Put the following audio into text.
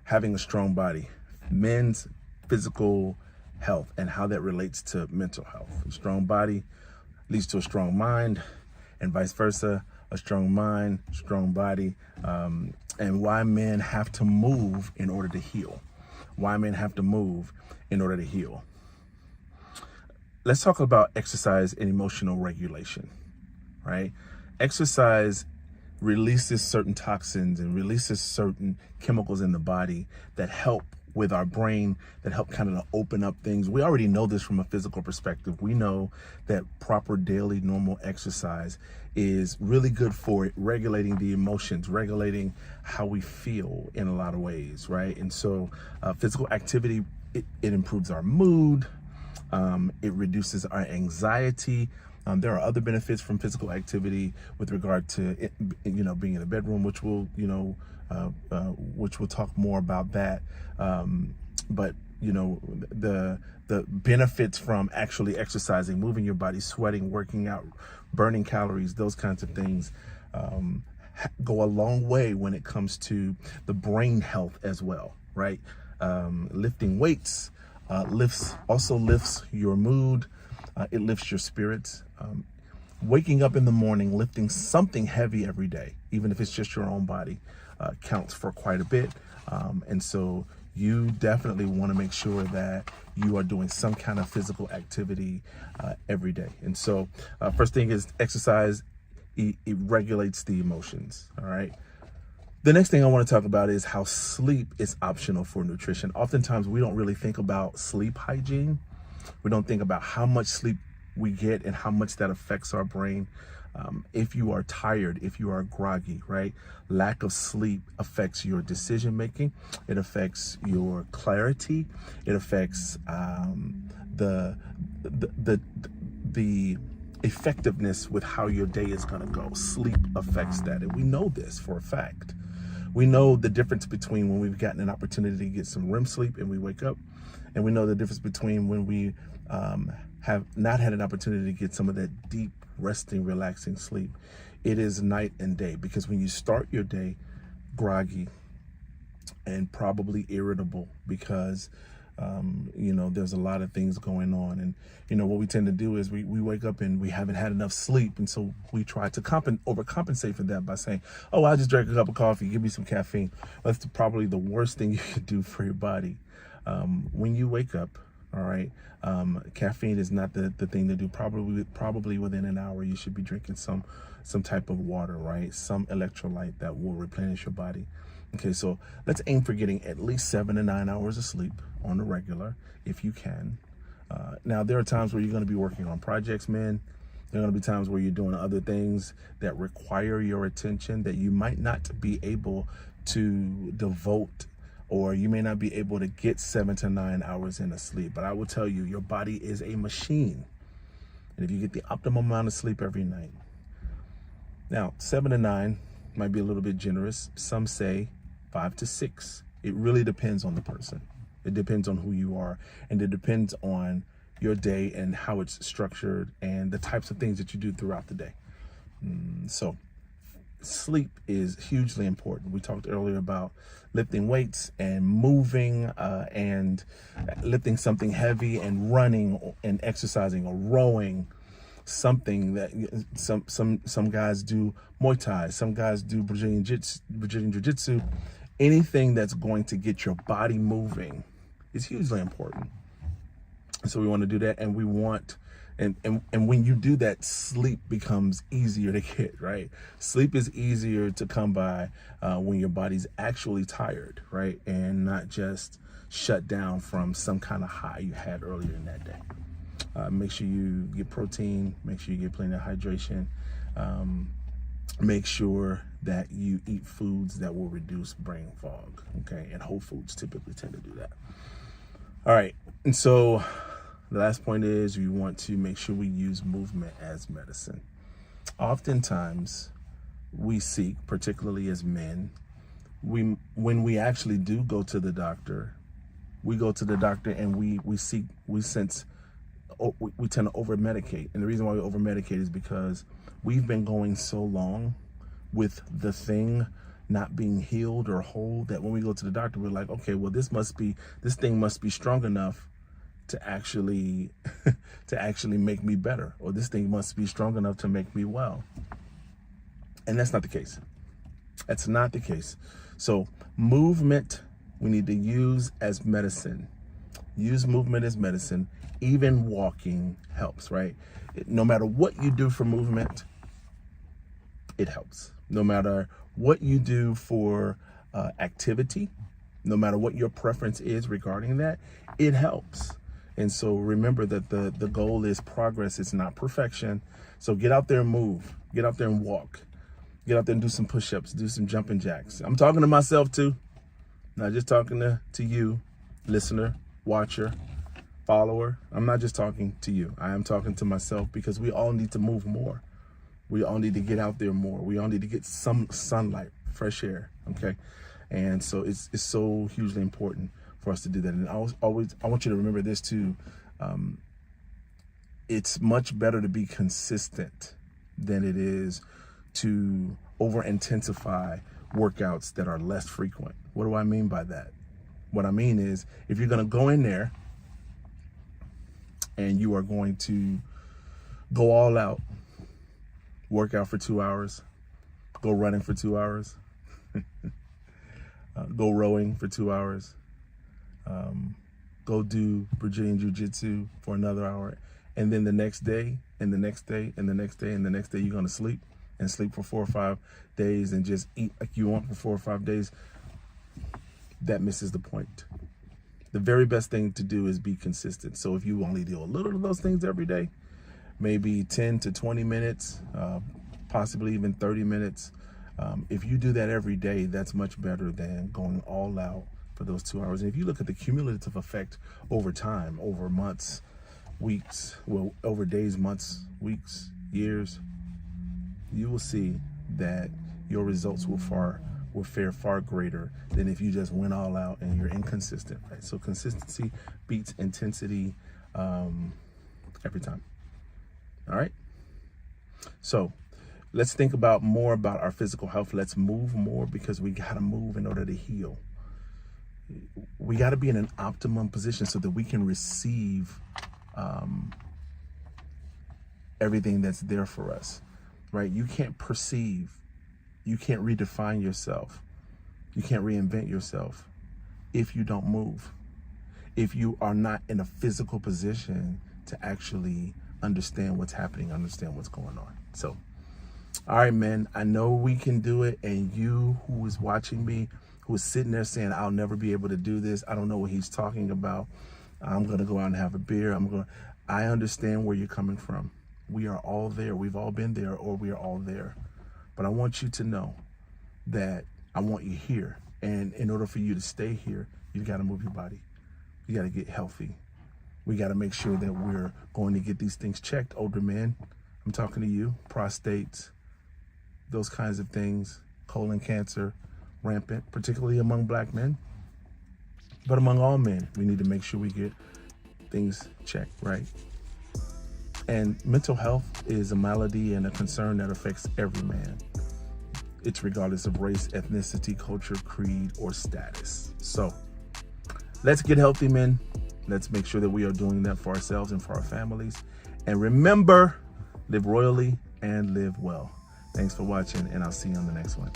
having a strong body, men's physical health, and how that relates to mental health. A strong body leads to a strong mind, and vice versa. A strong mind, strong body, and why men have to move in order to heal. Why men have to move in order to heal. Let's talk about exercise and emotional regulation, right? Exercise releases certain toxins and releases certain chemicals in the body that help with our brain, that help kind of open up things. We already know this from a physical perspective. We know that proper daily normal exercise is really good for regulating the emotions, regulating how we feel in a lot of ways, right? And so physical activity, it improves our mood, it reduces our anxiety. There are other benefits from physical activity with regard to it, being in the bedroom, which we'll talk more about that. But the benefits from actually exercising, moving your body, sweating, working out, burning calories, those kinds of things go a long way when it comes to the brain health as well, right? Lifting weights lifts your mood. It lifts your spirits. Waking up in the morning, lifting something heavy every day, even if it's just your own body, counts for quite a bit. And so you definitely want to make sure that you are doing some kind of physical activity every day. And so first thing is exercise. It regulates the emotions. All right. The next thing I want to talk about is how sleep is optional for nutrition. Oftentimes we don't really think about sleep hygiene. We don't think about how much sleep we get and how much that affects our brain. If you are tired, if you are groggy, right? Lack of sleep affects your decision making. It affects your clarity. It affects the effectiveness with how your day is going to go. Sleep affects that, and we know this for a fact. We know the difference between when we've gotten an opportunity to get some REM sleep and we wake up, and we know the difference between when we have not had an opportunity to get some of that deep, resting, relaxing sleep. It is night and day, because when you start your day groggy and probably irritable because there's a lot of things going on, and what we tend to do is we wake up and we haven't had enough sleep, and so we try to overcompensate for that by saying, oh, I just drank a cup of coffee, give me some caffeine. That's probably the worst thing you could do for your body. When you wake up, all right, caffeine is not the thing to do. Probably within an hour you should be drinking some type of water, right? Some electrolyte that will replenish your body. Okay, so let's aim for getting at least 7 to 9 hours of sleep on the regular, if you can. Now, there are times where you're going to be working on projects, man. There are going to be times where you're doing other things that require your attention that you might not be able to devote, or you may not be able to get 7 to 9 hours in of sleep. But I will tell you, your body is a machine. And if you get the optimum amount of sleep every night. Now, 7 to 9 might be a little bit generous. Some say 5 to 6. It really depends on the person. It depends on who you are, and it depends on your day and how it's structured and the types of things that you do throughout the day. So sleep is hugely important. We talked earlier about lifting weights and moving and lifting something heavy and running and exercising or rowing. Something that some guys do Muay Thai, some guys do Brazilian Jiu-Jitsu. Anything that's going to get your body moving is hugely important. So we want to do that, and we want, and when you do that, sleep becomes easier to get, right? Sleep is easier to come by when your body's actually tired, right? And not just shut down from some kind of high you had earlier in that day. Make sure you get protein, make sure you get plenty of hydration, make sure that you eat foods that will reduce brain fog, okay? And whole foods typically tend to do that. All right, and so the last point is we want to make sure we use movement as medicine. Oftentimes we seek, particularly as men, when we actually do go to the doctor, we go to the doctor and we tend to over-medicate. And the reason why we over-medicate is because we've been going so long with the thing not being healed or whole, that when we go to the doctor, we're like, okay, well, this thing must be strong enough to actually make me better, or this thing must be strong enough to make me well. And that's not the case. That's not the case. So movement, we need to use as medicine. Use movement as medicine. Even walking helps, right? No matter what you do for movement, it helps. No matter what you do for activity, no matter what your preference is regarding that, it helps. And so remember that the goal is progress. It's not perfection. So get out there and move. Get out there and walk. Get out there and do some push-ups, do some jumping jacks. I'm talking to myself too. Not just talking to you, listener, watcher, follower. I'm not just talking to you. I am talking to myself, because we all need to move more. We all need to get out there more. We all need to get some sunlight, fresh air, okay? And so it's so hugely important for us to do that. And I want you to remember this too. It's much better to be consistent than it is to over-intensify workouts that are less frequent. What do I mean by that? What I mean is, if you're going to go in there and you are going to go all out, work out for 2 hours, go running for 2 hours, go rowing for 2 hours, go do Brazilian Jiu-Jitsu for another hour, and then the next day, and the next day, and the next day, and the next day, you're going to sleep for 4 or 5 days and just eat like you want for 4 or 5 days, that misses the point. The very best thing to do is be consistent. So if you only do a little of those things every day, maybe 10 to 20 minutes, possibly even 30 minutes. If you do that every day, that's much better than going all out for those 2 hours. And if you look at the cumulative effect over time, over months, weeks, well, over days, months, weeks, years, you will see that your results will fare far greater than if you just went all out and you're inconsistent, right? So consistency beats intensity every time. All right. So let's think more about our physical health. Let's move more, because we got to move in order to heal. We got to be in an optimum position so that we can receive everything that's there for us, right? You can't perceive, you can't redefine yourself, you can't reinvent yourself if you don't move, if you are not in a physical position to actually understand what's happening, understand what's going on. So, all right, man, I know we can do it. And you who is watching me, who is sitting there saying, I'll never be able to do this, I don't know what he's talking about, I'm going to go out and have a beer, I understand where you're coming from. We are all there. We've all been there, or we are all there. But I want you to know that I want you here. And in order for you to stay here, you've got to move your body. You got to get healthy. We got to make sure that we're going to get these things checked. Older men, I'm talking to you, prostates, those kinds of things, colon cancer, rampant, particularly among Black men. But among all men, we need to make sure we get things checked, right? And mental health is a malady and a concern that affects every man. It's regardless of race, ethnicity, culture, creed, or status. So let's get healthy, men. Let's make sure that we are doing that for ourselves and for our families. And remember, live royally and live well. Thanks for watching, and I'll see you on the next one.